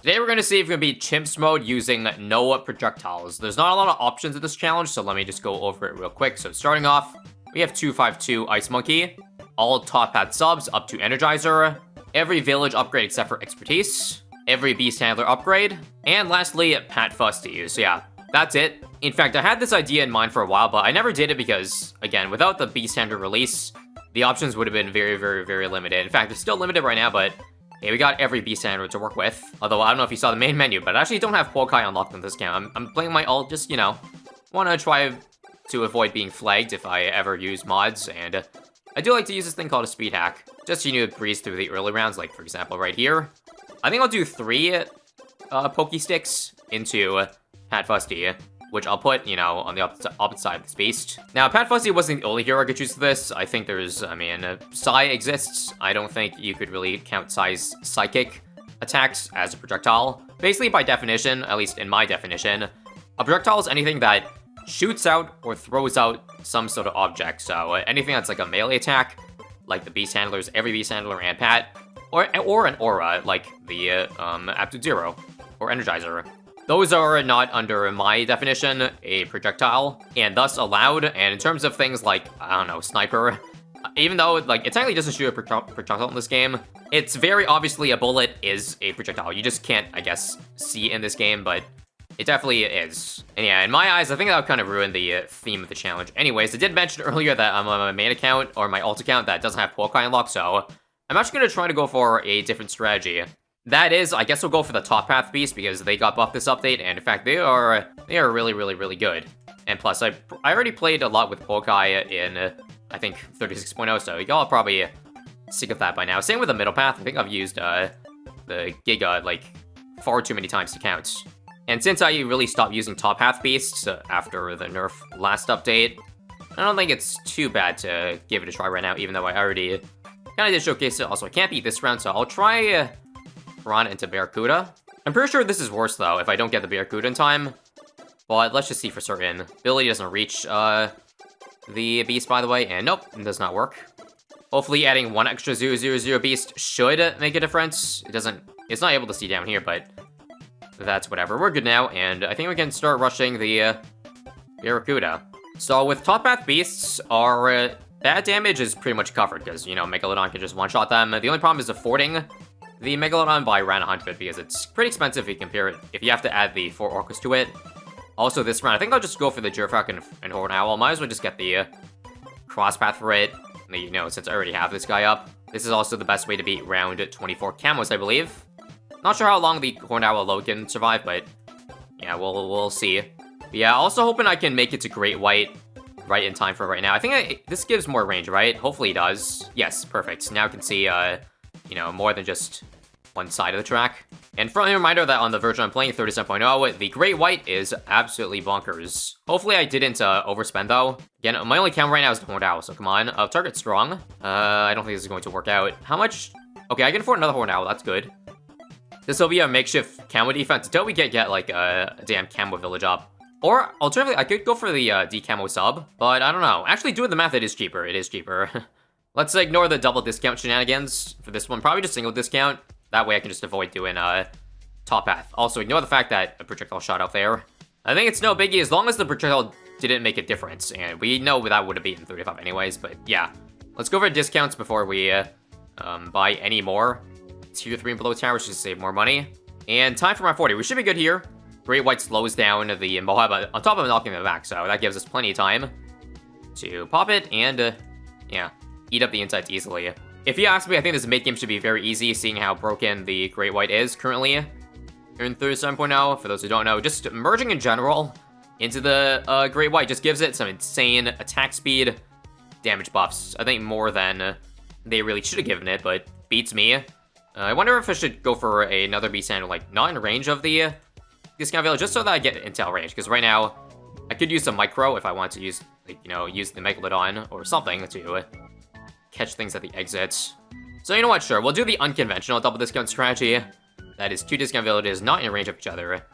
Today we're going to see if we can beat Chimps mode using no projectiles. There's not a lot of options in this challenge, so let me just go over it real quick. So starting off, we have 252 Ice Monkey, all top path subs up to Energizer, every village upgrade except for Expertise, every Beast Handler upgrade, and lastly, Pat Fusty. So yeah, that's it. In fact, I had this idea in mind for a while, but I never did it because, again, without the Beast Handler release, the options would have been very, very, very limited. In fact, they're still limited right now, but hey, we got every Beast Handler to work with. Although, I don't know if you saw the main menu, but I actually don't have Pokai unlocked in this game. I'm playing my ult, just, you know, want to try to avoid being flagged if I ever use mods, and I do like to use this thing called a speed hack, just so you know, breeze through the early rounds, like, for example, right here. I think I'll do 3 Poke Sticks into Pat Fusty, which I'll put, you know, on the opposite side of this beast. Now, Pat Fusty wasn't the only hero I could choose for this. I think there's, Psy exists. I don't think you could really count Psy's psychic attacks as a projectile. Basically, by definition, at least in my definition, a projectile is anything that shoots out or throws out some sort of object. So anything that's like a melee attack, like the Beast Handlers, every Beast Handler and Pat, or an aura, like the Absolute Zero or Energizer. Those are not, under my definition, a projectile, and thus allowed. And in terms of things like, I don't know, Sniper, even though, like, it technically doesn't shoot a projectile in this game, it's very obviously a bullet is a projectile. You just can't, I guess, see in this game, but it definitely is. And yeah, in my eyes, I think that would kind of ruin the theme of the challenge. Anyways, I did mention earlier that I'm on my main account, or my alt account, that doesn't have Pokai unlocked, so I'm actually going to try to go for a different strategy. That is, I guess we'll go for the top path beast because they got buffed this update, and in fact, they are really, really, really good. And plus, I already played a lot with Pokai in, I think, 36.0, so y'all are probably sick of that by now. Same with the middle path. I think I've used the Giga, like, far too many times to count. And since I really stopped using top path beasts after the nerf last update, I don't think it's too bad to give it a try right now, even though I already kind of did showcase it. Also, I can't beat this round, so I'll try Piranha into Barracuda. I'm pretty sure this is worse, though, if I don't get the Barracuda in time. But let's just see for certain. Billy doesn't reach the beast, by the way, and nope, it does not work. Hopefully adding 1 extra 000 beast should make a difference. It's not able to see down here, but that's whatever. We're good now, and I think we can start rushing the Barracuda. So with top path beasts, our bad damage is pretty much covered, because, you know, Megalodon can just one-shot them. The only problem is affording the Megalodon by around 100, because it's pretty expensive if you compare it, if you have to add the 4 Orcas to it. Also, this round, I think I'll just go for the Girafac and Horn Owl. Might as well just get the cross path for it, you know, since I already have this guy up. This is also the best way to beat round 24 camos, I believe. Not sure how long the Horn Owl load can survive, but yeah, we'll see. But yeah, also hoping I can make it to Great White right in time for right now. I think this gives more range, right? Hopefully it does. Yes, perfect. Now I can see, you know, more than just one side of the track. And friendly reminder that on the version I'm playing, 37.0, the Great White is absolutely bonkers. Hopefully I didn't overspend, though. Again, my only count right now is the Horned Owl, so come on. Target strong. I don't think this is going to work out. How much? Okay, I can afford another Horned Owl, that's good. This will be a makeshift camo defense until we get like, a damn camo village up. Or, alternatively, I could go for the decamo sub, but I don't know. Actually, doing the math, it is cheaper. It is cheaper. Let's ignore the double discount shenanigans for this one. Probably just single discount. That way I can just avoid doing top path. Also, ignore the fact that a projectile shot out there. I think it's no biggie as long as the projectile didn't make a difference. And we know that would have beaten 35 anyways, but yeah. Let's go for discounts before we buy any more tier 3 and below towers just to save more money. And time for my 40. We should be good here. Great White slows down the Moab on top of knocking them back, so that gives us plenty of time to pop it and, yeah, eat up the insides easily. If you ask me, I think this mid-game should be very easy, seeing how broken the Great White is currently in 37.0. For those who don't know, just merging in general into the Great White just gives it some insane attack speed, damage buffs. I think more than they really should have given it, but beats me. I wonder if I should go for another Beast Handler, like, not in range of the discount village, just so that I get intel range, because right now, I could use some micro if I want to use, like, you know, use the Megalodon or something to catch things at the exits. So you know what, sure, we'll do the unconventional double discount strategy. That is 2 discount villages not in range of each other.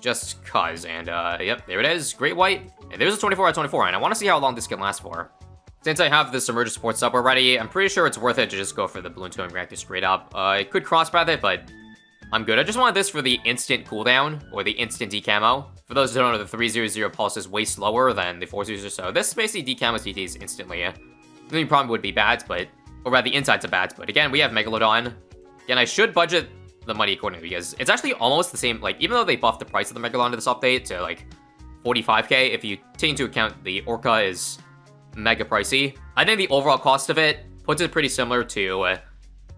Just cause, and yep, there it is, Great White. And there's a 24 out of 24, and I want to see how long this can last for. Since I have this emergent support sub already, I'm pretty sure it's worth it to just go for the Bloons TD reactor straight up. I could crosspath it, but I'm good. I just wanted this for the instant cooldown, or the instant decamo. For those who don't know, the 300 pulse is way slower than the 400, so this basically decamos DTs instantly. The only problem would be bats, but... Or rather, the insides of bats, but again, we have Megalodon. Again, I should budget the money accordingly, because it's actually almost the same, like, even though they buffed the price of the Megalodon to this update to, like, 45k, if you take into account the Orca is mega pricey, I think the overall cost of it puts it pretty similar to,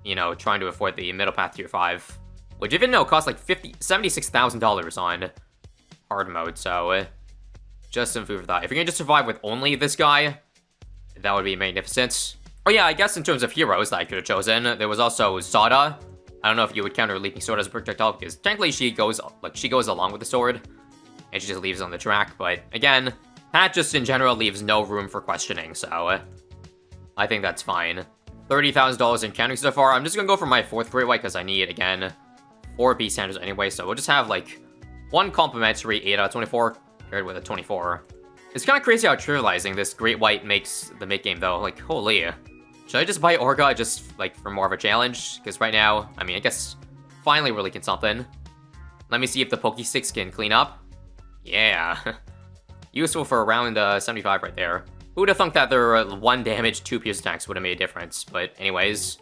you know, trying to afford the middle path tier 5. Which even though costs like $76,000 on hard mode, so just some food for thought. If you're gonna just survive with only this guy, that would be magnificent. Oh yeah, I guess in terms of heroes that I could have chosen, there was also Sada. I don't know if you would counter Leaping Sword as a projectile, because technically she goes along with the sword, and she just leaves on the track, but again, that just in general leaves no room for questioning, so I think that's fine. $30,000 in counting so far. I'm just gonna go for my 4th Great White, because I need, again, 4 beast handlers anyway, so we'll just have like 1 complimentary 8 out of 24 paired with a 24. It's kind of crazy how trivializing this Great White makes the mid-game though, like holy. Should I just buy Orga just like for more of a challenge? Because right now, I mean, I guess finally we're leaking something. Let me see if the Pokestick can clean up. Yeah. Useful for around 75 right there. Who would have thunk that their 1 damage, 2 pierce attacks would have made a difference? But anyways,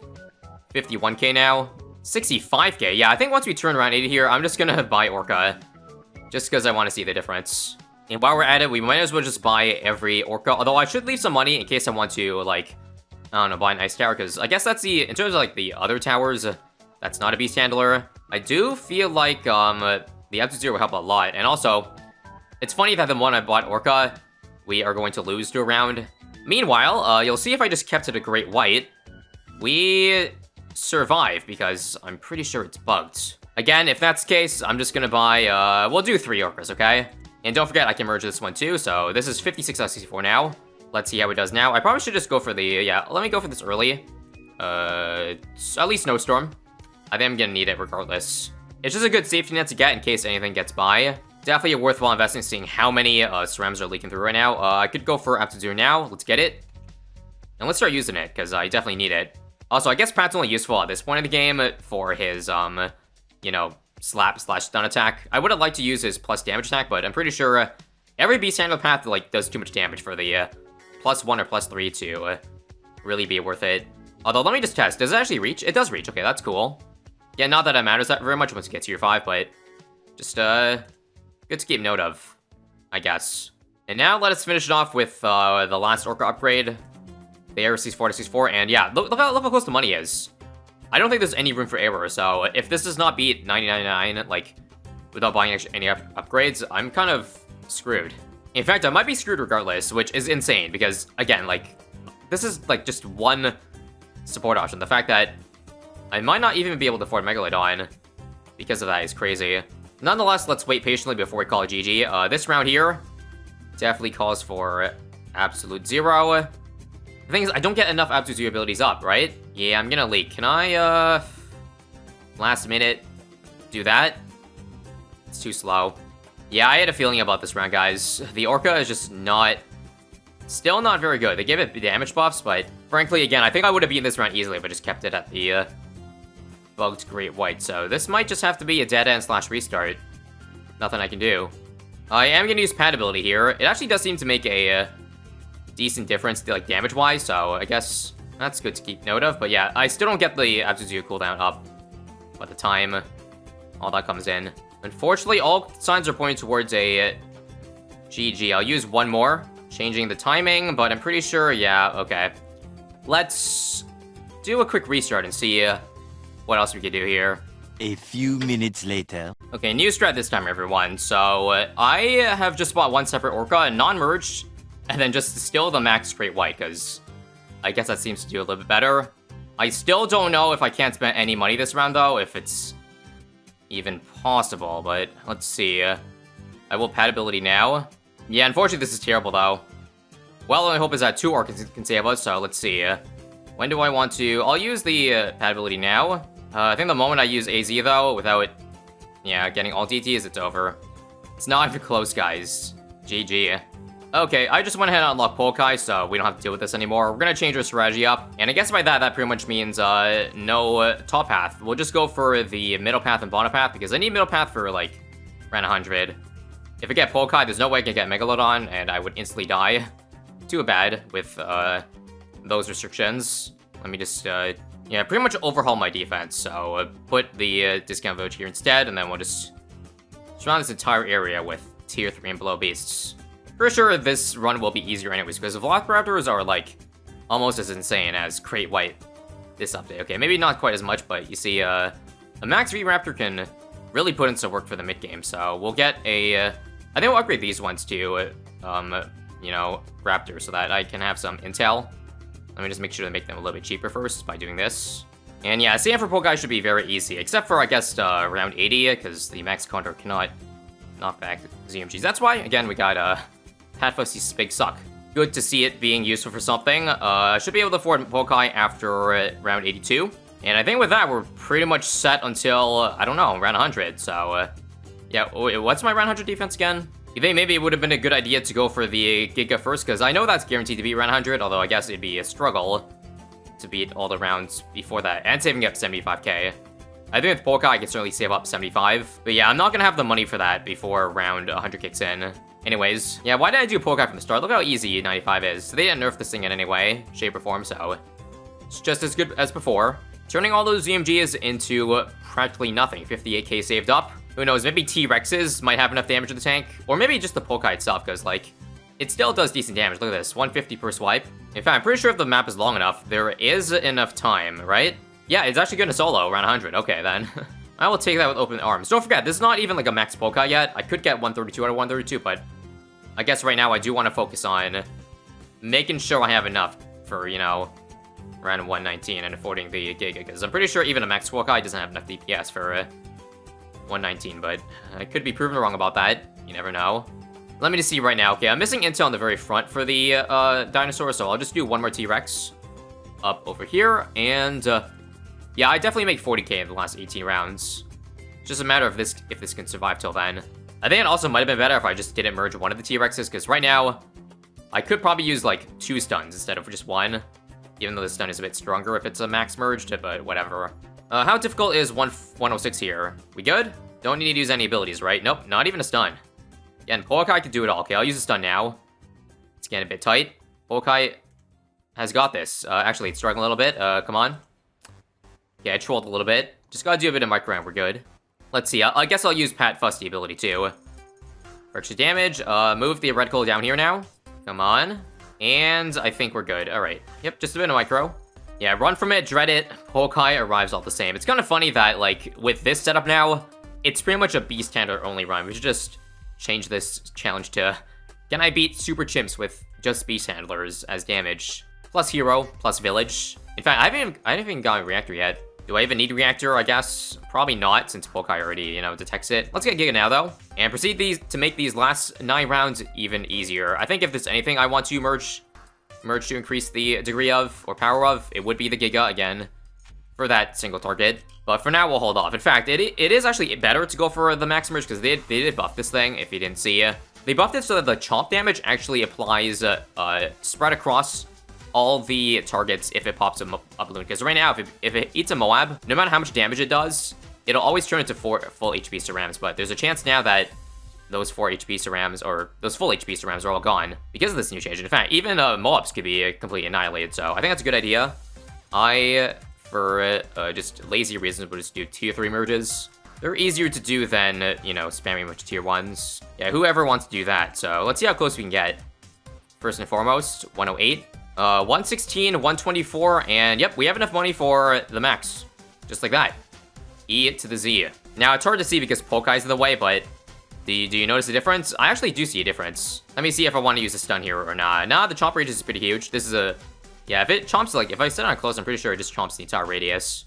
51k now. 65k, yeah, I think once we turn around 80 here, I'm just gonna buy Orca. Just because I want to see the difference. And while we're at it, we might as well just buy every Orca. Although I should leave some money in case I want to, like, I don't know, buy an Ice Tower. Because I guess that's the, in terms of, like, the other towers, that's not a Beast Handler. I do feel like, the Absolute Zero will help a lot. And also, it's funny that the one I bought Orca, we are going to lose to a round. Meanwhile, you'll see if I just kept it a Great White, we survive, because I'm pretty sure it's bugged. Again, if that's the case, I'm just gonna buy, we'll do 3 Orcas, okay? And don't forget, I can merge this one too, so this is 56 out of 64 now. Let's see how it does now. I probably should just go for the, yeah, let me go for this early. At least Snowstorm. I think I'm gonna need it regardless. It's just a good safety net to get in case anything gets by. Definitely a worthwhile investment seeing how many cerams are leaking through right now. I could go for Absolute Zero now, let's get it. And let's start using it, because I definitely need it. Also, I guess Pat's only useful at this point in the game for his, you know, slap/stun attack. I would have liked to use his plus damage attack, but I'm pretty sure every Beast Handler path, like, does too much damage for the +1 or +3 to really be worth it. Although, let me just test. Does it actually reach? It does reach. Okay, that's cool. Yeah, not that it matters that very much once it gets to your 5, but just, good to keep note of, I guess. And now let us finish it off with the last Orca upgrade. The error 64 to 64, and yeah, look how close the money is. I don't think there's any room for error, so if this does not beat 99.9, like, without buying any upgrades, I'm kind of screwed. In fact, I might be screwed regardless, which is insane, because, again, like, this is, like, just one support option. The fact that I might not even be able to afford Megalodon because of that is crazy. Nonetheless, let's wait patiently before we call it GG. This round here definitely calls for Absolute Zero. The thing is, I don't get enough Absolute Zero abilities up, right? Yeah, I'm gonna leak. Can I, last minute do that? It's too slow. Yeah, I had a feeling about this round, guys. The Orca is just not... Still not very good. They give it damage buffs, but frankly, again, I think I would have beaten this round easily if I just kept it at the, bugged Great White. So this might just have to be a dead end / restart. Nothing I can do. I am gonna use pad ability here. It actually does seem to make a, decent difference, like, damage-wise, so I guess that's good to keep note of. But yeah, I still don't get the Absolute Zero cooldown up by the time all that comes in. Unfortunately, all signs are pointing towards a GG. I'll use one more, changing the timing, but I'm pretty sure, yeah, okay. Let's do a quick restart and see what else we could do here. A few minutes later. Okay, new strat this time, everyone. So, I have just bought one separate Orca, non-merged, and then just still the max Great White, because I guess that seems to do a little bit better. I still don't know if I can't spend any money this round, though, if it's even possible, but let's see. I will pad ability now. Yeah, unfortunately, this is terrible, though. Well, I hope is that 2 Orcas can save us, so let's see. When do I want to... I'll use the pad ability now. I think the moment I use AZ, though, without, yeah, getting all DTs, it's over. It's not even close, guys. GG. Okay, I just went ahead and unlocked Pokai, so we don't have to deal with this anymore. We're gonna change our strategy up, and I guess by that pretty much means no top path. We'll just go for the middle path and bottom path, because I need middle path for, like, around 100. If I get Pokai, there's no way I can get Megalodon, and I would instantly die. Too bad with those restrictions. Let me just, yeah, pretty much overhaul my defense. So put the discount village here instead, and then we'll just surround this entire area with tier 3 and below beasts. Pretty sure this run will be easier anyways, because the Velociraptors are, like, almost as insane as Crate White this update. Okay, maybe not quite as much, but you see, a Max V Raptor can really put in some work for the mid-game, so we'll get a, I think we'll upgrade these ones to, you know, Raptor, so that I can have some intel. Let me just make sure to make them a little bit cheaper first by doing this. And yeah, same for Pokai should be very easy, except for, I guess, around 80, because the Max Condor cannot knock back ZMGs. That's why, again, we got, Pat Fussy's Big Suck. Good to see it being useful for something. Should be able to afford Pokai after round 82. And I think with that, we're pretty much set until, I don't know, round 100. So, yeah, what's my round 100 defense again? You think maybe it would have been a good idea to go for the Giga first, because I know that's guaranteed to be round 100, although I guess it'd be a struggle to beat all the rounds before that, and saving up 75k. I think with Pokai, I can certainly save up 75. But yeah, I'm not gonna have the money for that before round 100 kicks in. Anyways, yeah, why did I do Pokai from the start? Look how easy 95 is. So they didn't nerf this thing in any way, shape, or form, so it's just as good as before. Turning all those ZMGs into practically nothing. 58k saved up. Who knows, maybe T-Rexes might have enough damage to the tank, or maybe just the Pokai itself, because, like, it still does decent damage. Look at this, 150 per swipe. In fact, I'm pretty sure if the map is long enough, there is enough time, right? Yeah, it's actually going to solo around 100. Okay, then. I will take that with open arms. Don't forget, this is not even like a max Pokai yet. I could get 132 out of 132, but I guess right now I do want to focus on making sure I have enough for, you know, around 119 and affording the Giga, because I'm pretty sure even a max Pokai doesn't have enough DPS for 119, but I could be proven wrong about that. You never know. Let me just see right now. Okay, I'm missing intel on the very front for the dinosaur, so I'll just do one more T-Rex up over here, and yeah, I definitely make 40k in the last 18 rounds. It's just a matter of this if this can survive till then. I think it also might have been better if I just didn't merge one of the T-Rexes, because right now, I could probably use, like, 2 stuns instead of just 1, even though the stun is a bit stronger if it's a max merged, but whatever. How difficult is 106 here? We good? Don't need to use any abilities, right? Nope, not even a stun. Again, Pokai can do it all. Okay, I'll use a stun now. It's getting a bit tight. Pokai has got this. Actually, it's struggling a little bit. Come on. Yeah, I trolled a little bit. Just gotta do a bit of micro and we're good. Let's see, I guess I'll use Pat Fusty ability too. For extra damage, move the reticle down here now. Come on. And I think we're good. Alright. Yep, just a bit of micro. Yeah, run from it, dread it. Pokai arrives all the same. It's kind of funny that, like, with this setup now, it's pretty much a beast handler only run. We should just change this challenge to, can I beat super chimps with just beast handlers as damage? Plus hero, plus village. In fact, I haven't even gotten reactor yet. Do I even need reactor, I guess? Probably not, since Pokai already, you know, detects it. Let's get Giga now, though. And proceed to make these last 9 rounds even easier. I think if there's anything I want to merge to increase the degree of, or power of, it would be the Giga again, for that single target. But for now, we'll hold off. In fact, it is actually better to go for the max merge, because they did buff this thing, if you didn't see. They buffed it so that the chomp damage actually applies spread across all the targets if it pops a balloon. Because right now, if it eats a Moab, no matter how much damage it does, it'll always turn into 4 full HP cerams. But there's a chance now that those 4 HP cerams, or those full HP cerams, are all gone because of this new change. In fact, even Moabs could be completely annihilated. So I think that's a good idea. For just lazy reasons, we'll just do tier 3 merges. They're easier to do than, you know, spamming a bunch of tier 1s. Yeah, whoever wants to do that. So let's see how close we can get. First and foremost, 108. 116, 124, and yep, we have enough money for the max. Just like that. E to the Z. Now, it's hard to see because Pokai's in the way, but do you notice a difference? I actually do see a difference. Let me see if I want to use a stun here or not. Nah, the chomp radius is pretty huge. This is a... Yeah, if it chomps, like, if I sit on close, I'm pretty sure it just chomps the entire radius,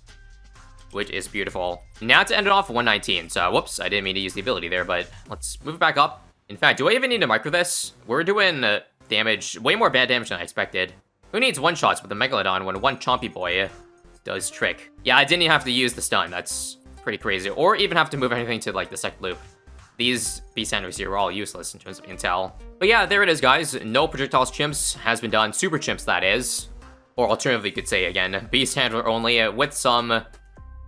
which is beautiful. Now to end it off, 119. So, whoops, I didn't mean to use the ability there, but let's move it back up. In fact, do I even need to micro this? We're doing damage, way more bad damage than I expected. Who needs one-shots with a Megalodon when one chompy boy does trick? Yeah, I didn't even have to use the stun. That's pretty crazy. Or even have to move anything to, like, the second loop. these beast handlers here are all useless in terms of intel. But yeah, there it is, guys. No projectiles chimps has been done. Super chimps, that is. Or alternatively, you could say, again, beast handler only with some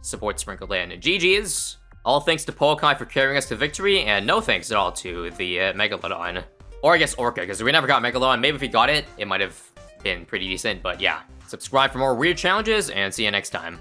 support sprinkled in. GG's. All thanks to Pokai for carrying us to victory, and no thanks at all to the Megalodon. Or I guess Orca, because we never got Megalodon. Maybe if we got it, it might have been pretty decent, but yeah. Subscribe for more weird challenges, and see you next time.